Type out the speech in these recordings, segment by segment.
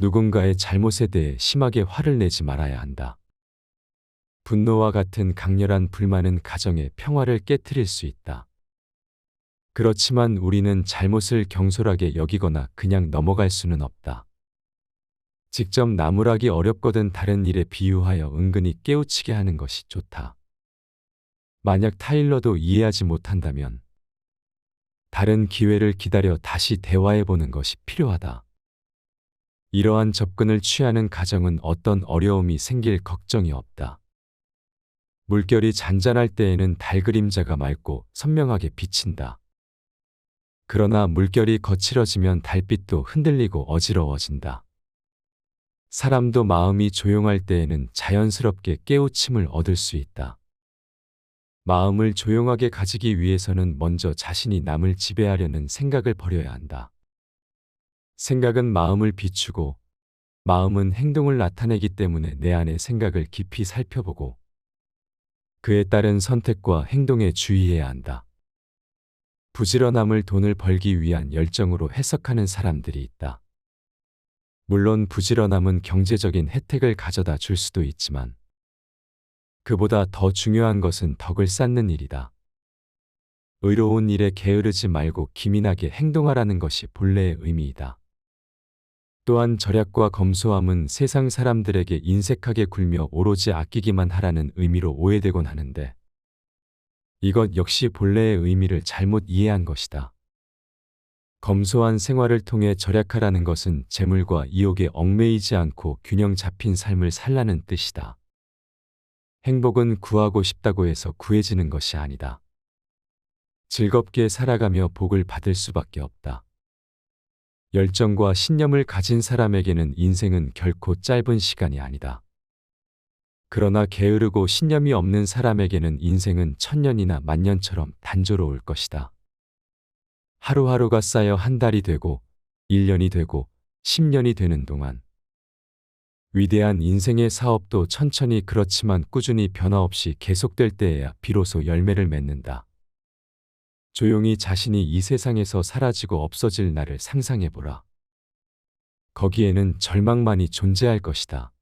누군가의 잘못에 대해 심하게 화를 내지 말아야 한다. 분노와 같은 강렬한 불만은 가정의 평화를 깨트릴 수 있다. 그렇지만 우리는 잘못을 경솔하게 여기거나 그냥 넘어갈 수는 없다. 직접 나무라기 어렵거든 다른 일에 비유하여 은근히 깨우치게 하는 것이 좋다. 만약 타일러도 이해하지 못한다면 다른 기회를 기다려 다시 대화해보는 것이 필요하다. 이러한 접근을 취하는 가정은 어떤 어려움이 생길 걱정이 없다. 물결이 잔잔할 때에는 달 그림자가 맑고 선명하게 비친다. 그러나 물결이 거칠어지면 달빛도 흔들리고 어지러워진다. 사람도 마음이 조용할 때에는 자연스럽게 깨우침을 얻을 수 있다. 마음을 조용하게 가지기 위해서는 먼저 자신이 남을 지배하려는 생각을 버려야 한다. 생각은 마음을 비추고 마음은 행동을 나타내기 때문에 내 안의 생각을 깊이 살펴보고 그에 따른 선택과 행동에 주의해야 한다. 부지런함을 돈을 벌기 위한 열정으로 해석하는 사람들이 있다. 물론 부지런함은 경제적인 혜택을 가져다 줄 수도 있지만 그보다 더 중요한 것은 덕을 쌓는 일이다. 의로운 일에 게으르지 말고 기민하게 행동하라는 것이 본래의 의미이다. 또한 절약과 검소함은 세상 사람들에게 인색하게 굴며 오로지 아끼기만 하라는 의미로 오해되곤 하는데 이것 역시 본래의 의미를 잘못 이해한 것이다. 검소한 생활을 통해 절약하라는 것은 재물과 이욕에 얽매이지 않고 균형 잡힌 삶을 살라는 뜻이다. 행복은 구하고 싶다고 해서 구해지는 것이 아니다. 즐겁게 살아가며 복을 받을 수밖에 없다. 열정과 신념을 가진 사람에게는 인생은 결코 짧은 시간이 아니다. 그러나 게으르고 신념이 없는 사람에게는 인생은 천년이나 만년처럼 단조로울 것이다. 하루하루가 쌓여 한 달이 되고 1년이 되고 10년이 되는 동안 위대한 인생의 사업도 천천히 그렇지만 꾸준히 변화 없이 계속될 때에야 비로소 열매를 맺는다. 조용히 자신이 이 세상에서 사라지고 없어질 날을 상상해보라. 거기에는 절망만이 존재할 것이다.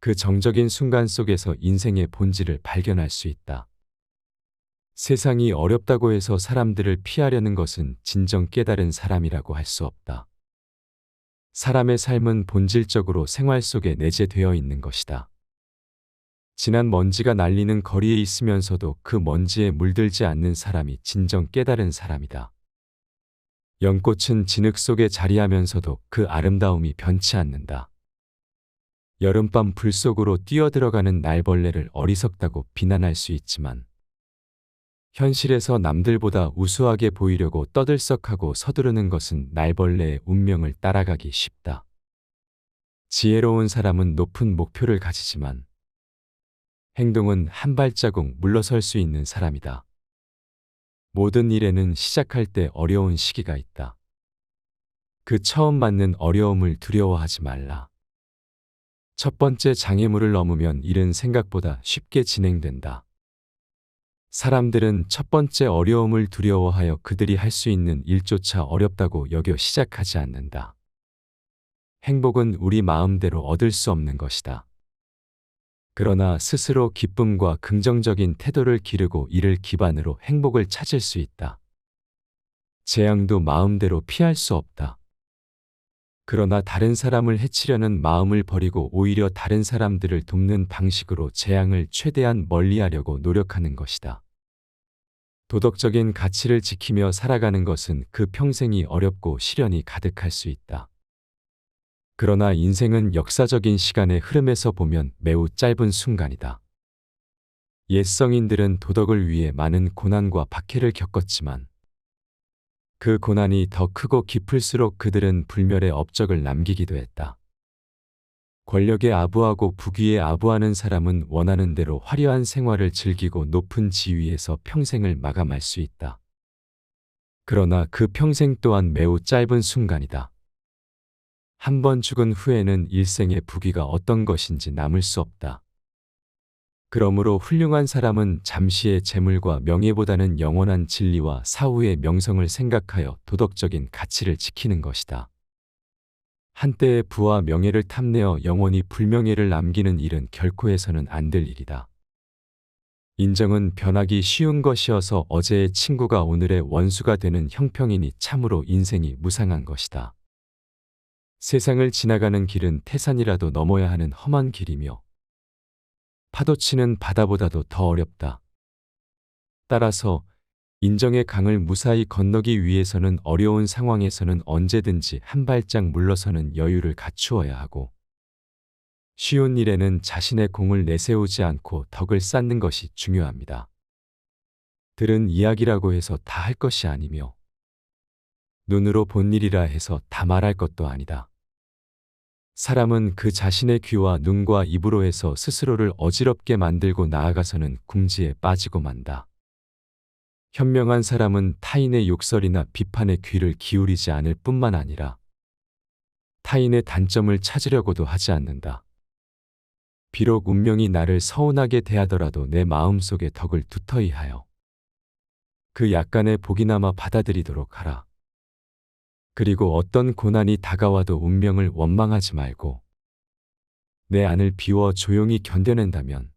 그 정적인 순간 속에서 인생의 본질을 발견할 수 있다. 세상이 어렵다고 해서 사람들을 피하려는 것은 진정 깨달은 사람이라고 할 수 없다. 사람의 삶은 본질적으로 생활 속에 내재되어 있는 것이다. 진한 먼지가 날리는 거리에 있으면서도 그 먼지에 물들지 않는 사람이 진정 깨달은 사람이다. 연꽃은 진흙 속에 자리하면서도 그 아름다움이 변치 않는다. 여름밤 불 속으로 뛰어들어가는 날벌레를 어리석다고 비난할 수 있지만 현실에서 남들보다 우수하게 보이려고 떠들썩하고 서두르는 것은 날벌레의 운명을 따라가기 쉽다. 지혜로운 사람은 높은 목표를 가지지만 행동은 한 발자국 물러설 수 있는 사람이다. 모든 일에는 시작할 때 어려운 시기가 있다. 그 처음 맞는 어려움을 두려워하지 말라. 첫 번째 장애물을 넘으면 일은 생각보다 쉽게 진행된다. 사람들은 첫 번째 어려움을 두려워하여 그들이 할 수 있는 일조차 어렵다고 여겨 시작하지 않는다. 행복은 우리 마음대로 얻을 수 없는 것이다. 그러나 스스로 기쁨과 긍정적인 태도를 기르고 이를 기반으로 행복을 찾을 수 있다. 재앙도 마음대로 피할 수 없다. 그러나 다른 사람을 해치려는 마음을 버리고 오히려 다른 사람들을 돕는 방식으로 재앙을 최대한 멀리하려고 노력하는 것이다. 도덕적인 가치를 지키며 살아가는 것은 그 평생이 어렵고 시련이 가득할 수 있다. 그러나 인생은 역사적인 시간의 흐름에서 보면 매우 짧은 순간이다. 옛 성인들은 도덕을 위해 많은 고난과 박해를 겪었지만 그 고난이 더 크고 깊을수록 그들은 불멸의 업적을 남기기도 했다. 권력에 아부하고 부귀에 아부하는 사람은 원하는 대로 화려한 생활을 즐기고 높은 지위에서 평생을 마감할 수 있다. 그러나 그 평생 또한 매우 짧은 순간이다. 한 번 죽은 후에는 일생의 부귀가 어떤 것인지 남을 수 없다. 그러므로 훌륭한 사람은 잠시의 재물과 명예보다는 영원한 진리와 사후의 명성을 생각하여 도덕적인 가치를 지키는 것이다. 한때의 부와 명예를 탐내어 영원히 불명예를 남기는 일은 결코 해서는 안 될 일이다. 인정은 변하기 쉬운 것이어서 어제의 친구가 오늘의 원수가 되는 형평이니 참으로 인생이 무상한 것이다. 세상을 지나가는 길은 태산이라도 넘어야 하는 험한 길이며 파도치는 바다보다도 더 어렵다. 따라서 인정의 강을 무사히 건너기 위해서는 어려운 상황에서는 언제든지 한 발짝 물러서는 여유를 갖추어야 하고 쉬운 일에는 자신의 공을 내세우지 않고 덕을 쌓는 것이 중요합니다. 들은 이야기라고 해서 다 할 것이 아니며 눈으로 본 일이라 해서 다 말할 것도 아니다. 사람은 그 자신의 귀와 눈과 입으로 해서 스스로를 어지럽게 만들고 나아가서는 궁지에 빠지고 만다. 현명한 사람은 타인의 욕설이나 비판에 귀를 기울이지 않을 뿐만 아니라 타인의 단점을 찾으려고도 하지 않는다. 비록 운명이 나를 서운하게 대하더라도 내 마음속에 덕을 두터이 하여 그 약간의 복이나마 받아들이도록 하라. 그리고 어떤 고난이 다가와도 운명을 원망하지 말고 내 안을 비워 조용히 견뎌낸다면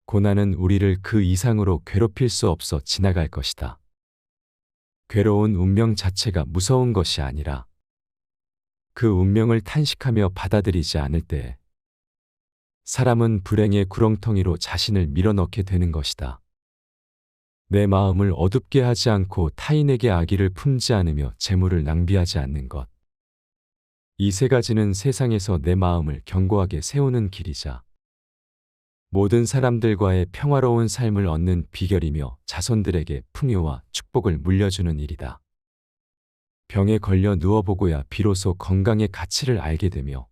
고난은 우리를 그 이상으로 괴롭힐 수 없어 지나갈 것이다. 괴로운 운명 자체가 무서운 것이 아니라 그 운명을 탄식하며 받아들이지 않을 때 사람은 불행의 구렁텅이로 자신을 밀어넣게 되는 것이다. 내 마음을 어둡게 하지 않고 타인에게 악의를 품지 않으며 재물을 낭비하지 않는 것. 이 세 가지는 세상에서 내 마음을 견고하게 세우는 길이자 모든 사람들과의 평화로운 삶을 얻는 비결이며 자손들에게 풍요와 축복을 물려주는 일이다. 병에 걸려 누워보고야 비로소 건강의 가치를 알게 되며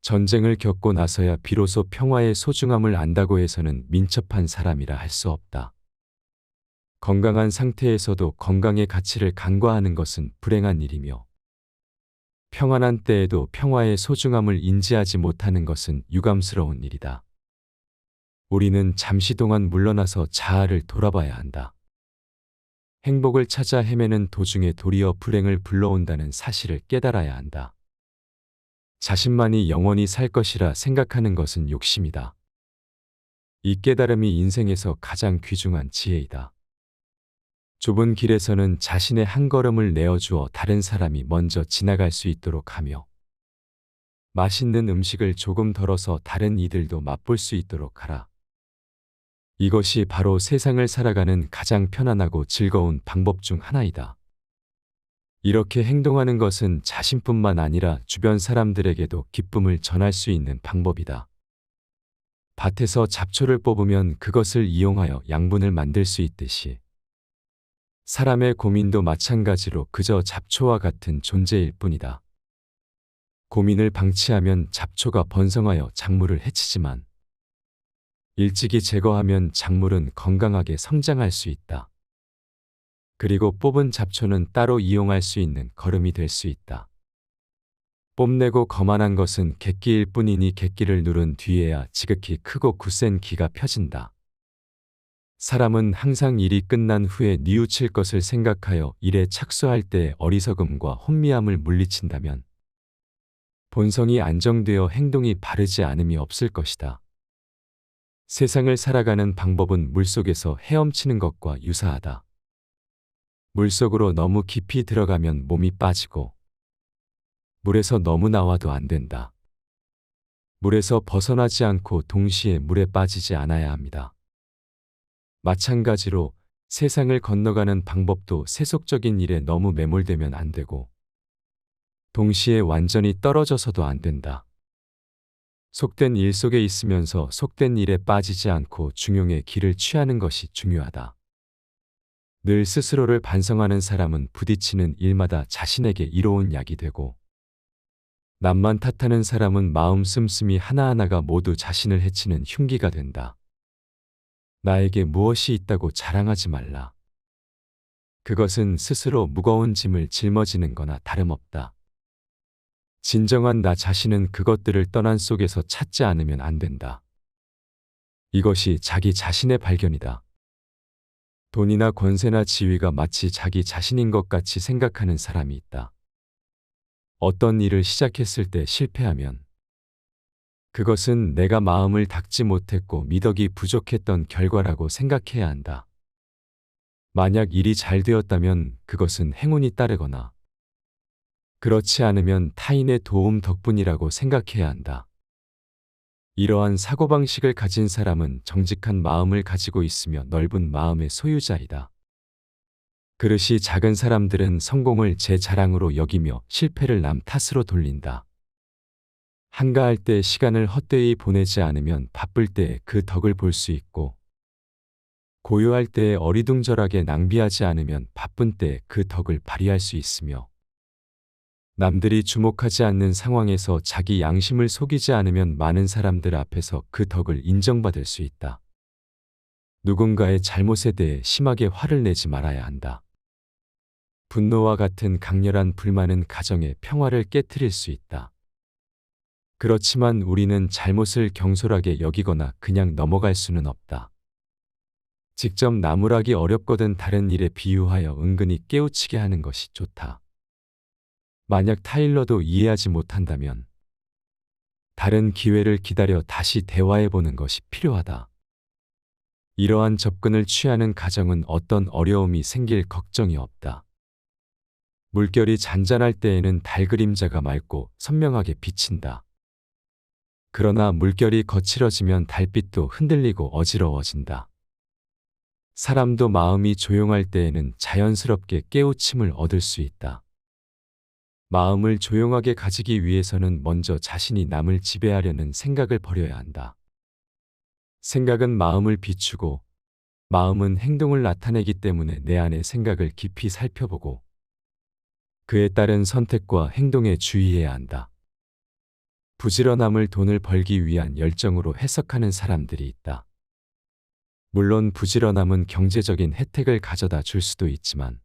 전쟁을 겪고 나서야 비로소 평화의 소중함을 안다고 해서는 민첩한 사람이라 할 수 없다. 건강한 상태에서도 건강의 가치를 간과하는 것은 불행한 일이며 평안한 때에도 평화의 소중함을 인지하지 못하는 것은 유감스러운 일이다. 우리는 잠시 동안 물러나서 자아를 돌아봐야 한다. 행복을 찾아 헤매는 도중에 도리어 불행을 불러온다는 사실을 깨달아야 한다. 자신만이 영원히 살 것이라 생각하는 것은 욕심이다. 이 깨달음이 인생에서 가장 귀중한 지혜이다. 좁은 길에서는 자신의 한 걸음을 내어주어 다른 사람이 먼저 지나갈 수 있도록 하며 맛있는 음식을 조금 덜어서 다른 이들도 맛볼 수 있도록 하라. 이것이 바로 세상을 살아가는 가장 편안하고 즐거운 방법 중 하나이다. 이렇게 행동하는 것은 자신뿐만 아니라 주변 사람들에게도 기쁨을 전할 수 있는 방법이다. 밭에서 잡초를 뽑으면 그것을 이용하여 양분을 만들 수 있듯이 사람의 고민도 마찬가지로 그저 잡초와 같은 존재일 뿐이다. 고민을 방치하면 잡초가 번성하여 작물을 해치지만 일찍이 제거하면 작물은 건강하게 성장할 수 있다. 그리고 뽑은 잡초는 따로 이용할 수 있는 거름이 될 수 있다. 뽐내고 거만한 것은 객기일 뿐이니 객기를 누른 뒤에야 지극히 크고 굳센 기가 펴진다. 사람은 항상 일이 끝난 후에 뉘우칠 것을 생각하여 일에 착수할 때 어리석음과 혼미함을 물리친다면 본성이 안정되어 행동이 바르지 않음이 없을 것이다. 세상을 살아가는 방법은 물속에서 헤엄치는 것과 유사하다. 물속으로 너무 깊이 들어가면 몸이 빠지고 물에서 너무 나와도 안 된다. 물에서 벗어나지 않고 동시에 물에 빠지지 않아야 합니다. 마찬가지로 세상을 건너가는 방법도 세속적인 일에 너무 매몰되면 안 되고 동시에 완전히 떨어져서도 안 된다. 속된 일 속에 있으면서 속된 일에 빠지지 않고 중용의 길을 취하는 것이 중요하다. 늘 스스로를 반성하는 사람은 부딪히는 일마다 자신에게 이로운 약이 되고 남만 탓하는 사람은 마음 씀씀이 하나하나가 모두 자신을 해치는 흉기가 된다. 나에게 무엇이 있다고 자랑하지 말라. 그것은 스스로 무거운 짐을 짊어지는 거나 다름없다. 진정한 나 자신은 그것들을 떠난 속에서 찾지 않으면 안 된다. 이것이 자기 자신의 발견이다. 돈이나 권세나 지위가 마치 자기 자신인 것 같이 생각하는 사람이 있다. 어떤 일을 시작했을 때 실패하면 그것은 내가 마음을 닫지 못했고 미덕이 부족했던 결과라고 생각해야 한다. 만약 일이 잘 되었다면 그것은 행운이 따르거나 그렇지 않으면 타인의 도움 덕분이라고 생각해야 한다. 이러한 사고방식을 가진 사람은 정직한 마음을 가지고 있으며 넓은 마음의 소유자이다. 그릇이 작은 사람들은 성공을 제 자랑으로 여기며 실패를 남 탓으로 돌린다. 한가할 때 시간을 헛되이 보내지 않으면 바쁠 때 그 덕을 볼 수 있고, 고요할 때 어리둥절하게 낭비하지 않으면 바쁜 때 그 덕을 발휘할 수 있으며, 남들이 주목하지 않는 상황에서 자기 양심을 속이지 않으면 많은 사람들 앞에서 그 덕을 인정받을 수 있다. 누군가의 잘못에 대해 심하게 화를 내지 말아야 한다. 분노와 같은 강렬한 불만은 가정의 평화를 깨트릴 수 있다. 그렇지만 우리는 잘못을 경솔하게 여기거나 그냥 넘어갈 수는 없다. 직접 나무라기 어렵거든 다른 일에 비유하여 은근히 깨우치게 하는 것이 좋다. 만약 타일러도 이해하지 못한다면 다른 기회를 기다려 다시 대화해보는 것이 필요하다. 이러한 접근을 취하는 가정은 어떤 어려움이 생길 걱정이 없다. 물결이 잔잔할 때에는 달 그림자가 맑고 선명하게 비친다. 그러나 물결이 거칠어지면 달빛도 흔들리고 어지러워진다. 사람도 마음이 조용할 때에는 자연스럽게 깨우침을 얻을 수 있다. 마음을 조용하게 가지기 위해서는 먼저 자신이 남을 지배하려는 생각을 버려야 한다. 생각은 마음을 비추고 마음은 행동을 나타내기 때문에 내 안의 생각을 깊이 살펴보고 그에 따른 선택과 행동에 주의해야 한다. 부지런함을 돈을 벌기 위한 열정으로 해석하는 사람들이 있다. 물론 부지런함은 경제적인 혜택을 가져다 줄 수도 있지만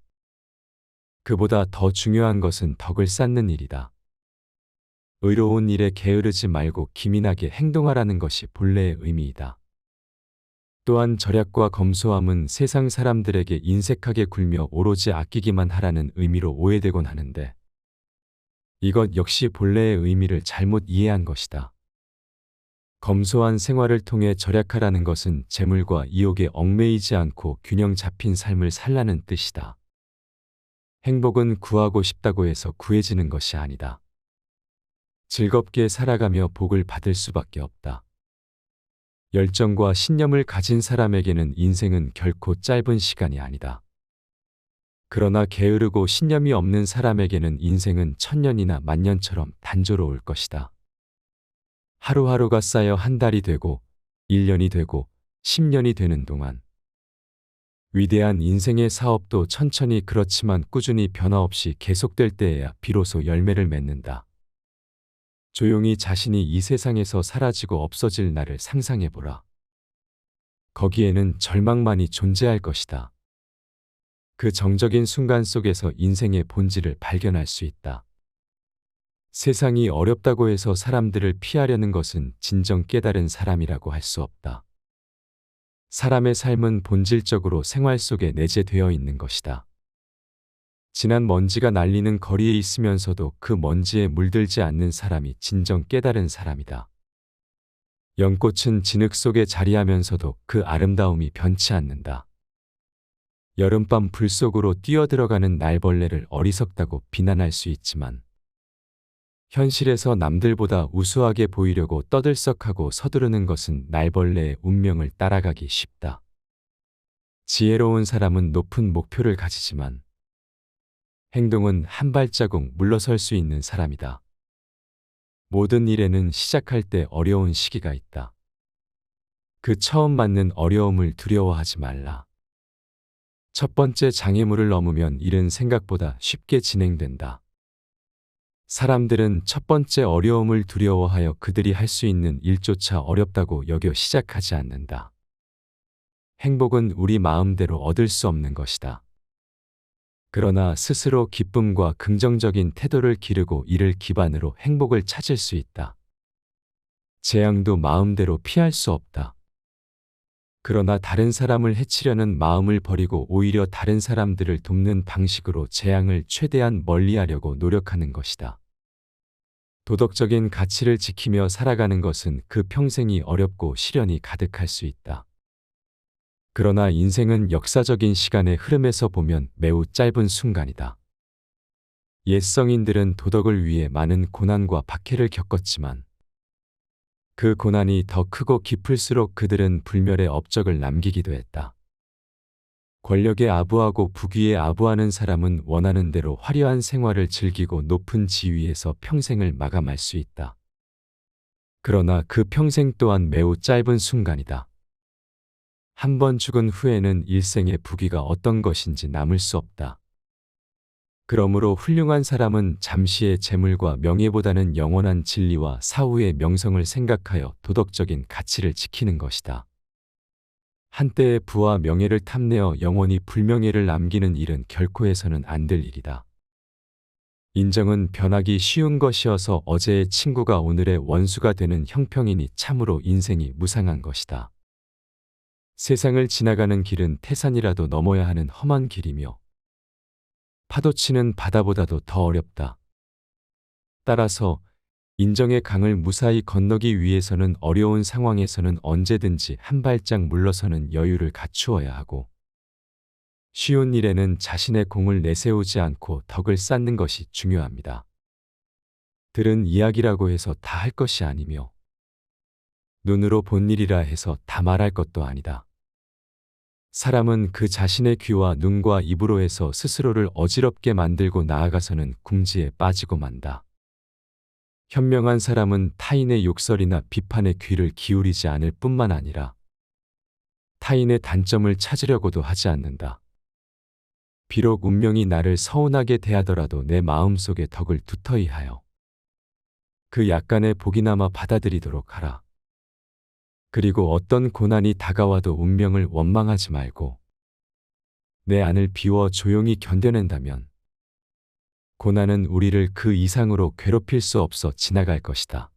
그보다 더 중요한 것은 덕을 쌓는 일이다. 의로운 일에 게으르지 말고 기민하게 행동하라는 것이 본래의 의미이다. 또한 절약과 검소함은 세상 사람들에게 인색하게 굴며 오로지 아끼기만 하라는 의미로 오해되곤 하는데 이것 역시 본래의 의미를 잘못 이해한 것이다. 검소한 생활을 통해 절약하라는 것은 재물과 이욕에 얽매이지 않고 균형 잡힌 삶을 살라는 뜻이다. 행복은 구하고 싶다고 해서 구해지는 것이 아니다. 즐겁게 살아가며 복을 받을 수밖에 없다. 열정과 신념을 가진 사람에게는 인생은 결코 짧은 시간이 아니다. 그러나 게으르고 신념이 없는 사람에게는 인생은 천년이나 만년처럼 단조로울 것이다. 하루하루가 쌓여 한 달이 되고 1년이 되고 10년이 되는 동안 위대한 인생의 사업도 천천히 그렇지만 꾸준히 변화 없이 계속될 때에야 비로소 열매를 맺는다. 조용히 자신이 이 세상에서 사라지고 없어질 날을 상상해보라. 거기에는 절망만이 존재할 것이다. 그 정적인 순간 속에서 인생의 본질을 발견할 수 있다. 세상이 어렵다고 해서 사람들을 피하려는 것은 진정 깨달은 사람이라고 할 수 없다. 사람의 삶은 본질적으로 생활 속에 내재되어 있는 것이다. 진한 먼지가 날리는 거리에 있으면서도 그 먼지에 물들지 않는 사람이 진정 깨달은 사람이다. 연꽃은 진흙 속에 자리하면서도 그 아름다움이 변치 않는다. 여름밤 불 속으로 뛰어들어가는 날벌레를 어리석다고 비난할 수 있지만 현실에서 남들보다 우수하게 보이려고 떠들썩하고 서두르는 것은 날벌레의 운명을 따라가기 쉽다. 지혜로운 사람은 높은 목표를 가지지만 행동은 한 발자국 물러설 수 있는 사람이다. 모든 일에는 시작할 때 어려운 시기가 있다. 그 처음 맞는 어려움을 두려워하지 말라. 첫 번째 장애물을 넘으면 일은 생각보다 쉽게 진행된다. 사람들은 첫 번째 어려움을 두려워하여 그들이 할 수 있는 일조차 어렵다고 여겨 시작하지 않는다. 행복은 우리 마음대로 얻을 수 없는 것이다. 그러나 스스로 기쁨과 긍정적인 태도를 기르고 이를 기반으로 행복을 찾을 수 있다. 재앙도 마음대로 피할 수 없다. 그러나 다른 사람을 해치려는 마음을 버리고 오히려 다른 사람들을 돕는 방식으로 재앙을 최대한 멀리하려고 노력하는 것이다. 도덕적인 가치를 지키며 살아가는 것은 그 평생이 어렵고 시련이 가득할 수 있다. 그러나 인생은 역사적인 시간의 흐름에서 보면 매우 짧은 순간이다. 옛 성인들은 도덕을 위해 많은 고난과 박해를 겪었지만 그 고난이 더 크고 깊을수록 그들은 불멸의 업적을 남기기도 했다. 권력에 아부하고 부귀에 아부하는 사람은 원하는 대로 화려한 생활을 즐기고 높은 지위에서 평생을 마감할 수 있다. 그러나 그 평생 또한 매우 짧은 순간이다. 한 번 죽은 후에는 일생의 부귀가 어떤 것인지 남을 수 없다. 그러므로 훌륭한 사람은 잠시의 재물과 명예보다는 영원한 진리와 사후의 명성을 생각하여 도덕적인 가치를 지키는 것이다. 한때의 부와 명예를 탐내어 영원히 불명예를 남기는 일은 결코 해서는 안 될 일이다. 인정은 변하기 쉬운 것이어서 어제의 친구가 오늘의 원수가 되는 형평이니 참으로 인생이 무상한 것이다. 세상을 지나가는 길은 태산이라도 넘어야 하는 험한 길이며 파도치는 바다보다도 더 어렵다. 따라서 인정의 강을 무사히 건너기 위해서는 어려운 상황에서는 언제든지 한 발짝 물러서는 여유를 갖추어야 하고 쉬운 일에는 자신의 공을 내세우지 않고 덕을 쌓는 것이 중요합니다. 들은 이야기라고 해서 다 할 것이 아니며 눈으로 본 일이라 해서 다 말할 것도 아니다. 사람은 그 자신의 귀와 눈과 입으로 해서 스스로를 어지럽게 만들고 나아가서는 궁지에 빠지고 만다. 현명한 사람은 타인의 욕설이나 비판에 귀를 기울이지 않을 뿐만 아니라 타인의 단점을 찾으려고도 하지 않는다. 비록 운명이 나를 서운하게 대하더라도 내 마음속에 덕을 두터이 하여 그 약간의 복이나마 받아들이도록 하라. 그리고 어떤 고난이 다가와도 운명을 원망하지 말고 내 안을 비워 조용히 견뎌낸다면 고난은 우리를 그 이상으로 괴롭힐 수 없어 지나갈 것이다.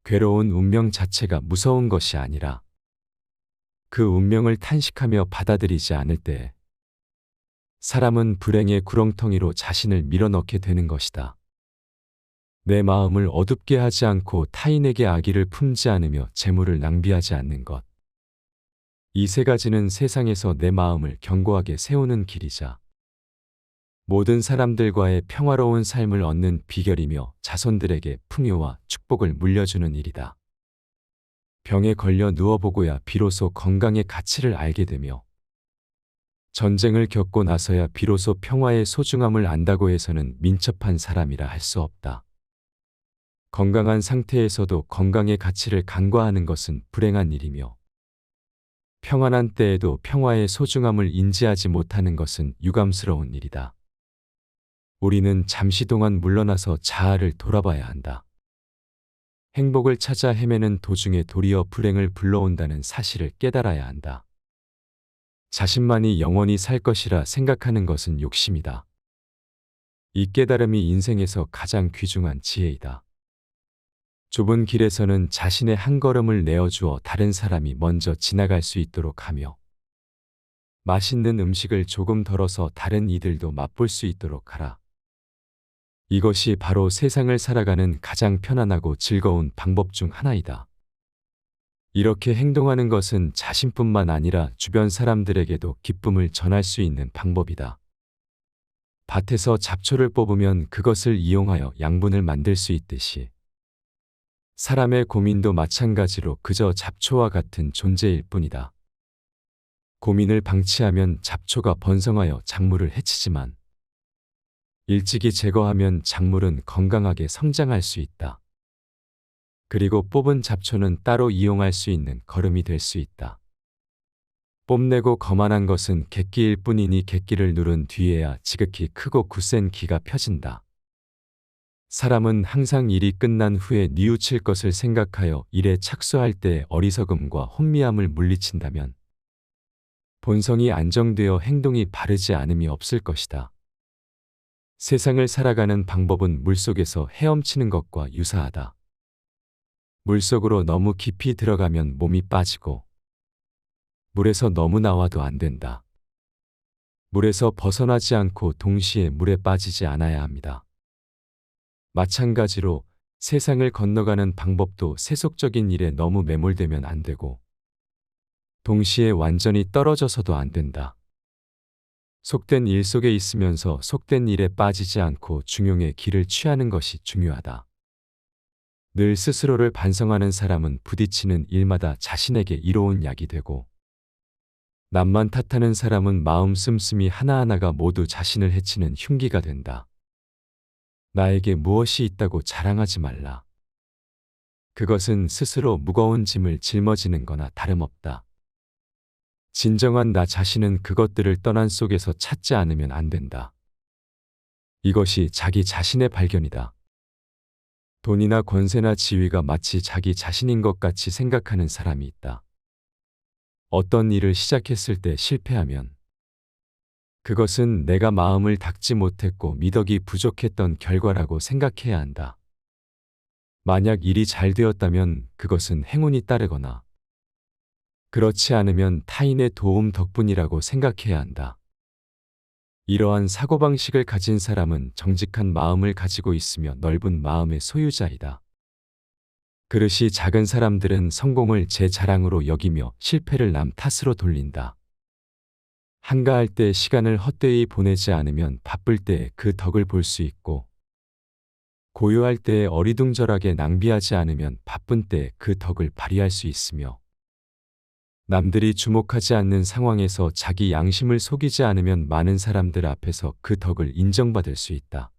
괴로운 운명 자체가 무서운 것이 아니라 그 운명을 탄식하며 받아들이지 않을 때 사람은 불행의 구렁텅이로 자신을 밀어넣게 되는 것이다. 내 마음을 어둡게 하지 않고 타인에게 악의를 품지 않으며 재물을 낭비하지 않는 것. 이 세 가지는 세상에서 내 마음을 견고하게 세우는 길이자 모든 사람들과의 평화로운 삶을 얻는 비결이며 자손들에게 풍요와 축복을 물려주는 일이다. 병에 걸려 누워보고야 비로소 건강의 가치를 알게 되며 전쟁을 겪고 나서야 비로소 평화의 소중함을 안다고 해서는 민첩한 사람이라 할 수 없다. 건강한 상태에서도 건강의 가치를 간과하는 것은 불행한 일이며 평안한 때에도 평화의 소중함을 인지하지 못하는 것은 유감스러운 일이다. 우리는 잠시 동안 물러나서 자아를 돌아봐야 한다. 행복을 찾아 헤매는 도중에 도리어 불행을 불러온다는 사실을 깨달아야 한다. 자신만이 영원히 살 것이라 생각하는 것은 욕심이다. 이 깨달음이 인생에서 가장 귀중한 지혜이다. 좁은 길에서는 자신의 한 걸음을 내어주어 다른 사람이 먼저 지나갈 수 있도록 하며 맛있는 음식을 조금 덜어서 다른 이들도 맛볼 수 있도록 하라. 이것이 바로 세상을 살아가는 가장 편안하고 즐거운 방법 중 하나이다. 이렇게 행동하는 것은 자신뿐만 아니라 주변 사람들에게도 기쁨을 전할 수 있는 방법이다. 밭에서 잡초를 뽑으면 그것을 이용하여 양분을 만들 수 있듯이 사람의 고민도 마찬가지로 그저 잡초와 같은 존재일 뿐이다. 고민을 방치하면 잡초가 번성하여 작물을 해치지만 일찍이 제거하면 작물은 건강하게 성장할 수 있다. 그리고 뽑은 잡초는 따로 이용할 수 있는 거름이 될 수 있다. 뽐내고 거만한 것은 객기일 뿐이니 객기를 누른 뒤에야 지극히 크고 굳센 기가 펴진다. 사람은 항상 일이 끝난 후에 뉘우칠 것을 생각하여 일에 착수할 때 어리석음과 혼미함을 물리친다면 본성이 안정되어 행동이 바르지 않음이 없을 것이다. 세상을 살아가는 방법은 물속에서 헤엄치는 것과 유사하다. 물속으로 너무 깊이 들어가면 몸이 빠지고 물에서 너무 나와도 안 된다. 물에서 벗어나지 않고 동시에 물에 빠지지 않아야 합니다. 마찬가지로 세상을 건너가는 방법도 세속적인 일에 너무 매몰되면 안 되고, 동시에 완전히 떨어져서도 안 된다. 속된 일 속에 있으면서 속된 일에 빠지지 않고 중용의 길을 취하는 것이 중요하다. 늘 스스로를 반성하는 사람은 부딪히는 일마다 자신에게 이로운 약이 되고, 남만 탓하는 사람은 마음 씀씀이 하나하나가 모두 자신을 해치는 흉기가 된다. 나에게 무엇이 있다고 자랑하지 말라. 그것은 스스로 무거운 짐을 짊어지는 거나 다름없다. 진정한 나 자신은 그것들을 떠난 속에서 찾지 않으면 안 된다. 이것이 자기 자신의 발견이다. 돈이나 권세나 지위가 마치 자기 자신인 것 같이 생각하는 사람이 있다. 어떤 일을 시작했을 때 실패하면 그것은 내가 마음을 닦지 못했고 미덕이 부족했던 결과라고 생각해야 한다. 만약 일이 잘 되었다면 그것은 행운이 따르거나 그렇지 않으면 타인의 도움 덕분이라고 생각해야 한다. 이러한 사고방식을 가진 사람은 정직한 마음을 가지고 있으며 넓은 마음의 소유자이다. 그릇이 작은 사람들은 성공을 제 자랑으로 여기며 실패를 남 탓으로 돌린다. 한가할 때 시간을 헛되이 보내지 않으면 바쁠 때 그 덕을 볼 수 있고, 고요할 때 어리둥절하게 낭비하지 않으면 바쁜 때 그 덕을 발휘할 수 있으며, 남들이 주목하지 않는 상황에서 자기 양심을 속이지 않으면 많은 사람들 앞에서 그 덕을 인정받을 수 있다.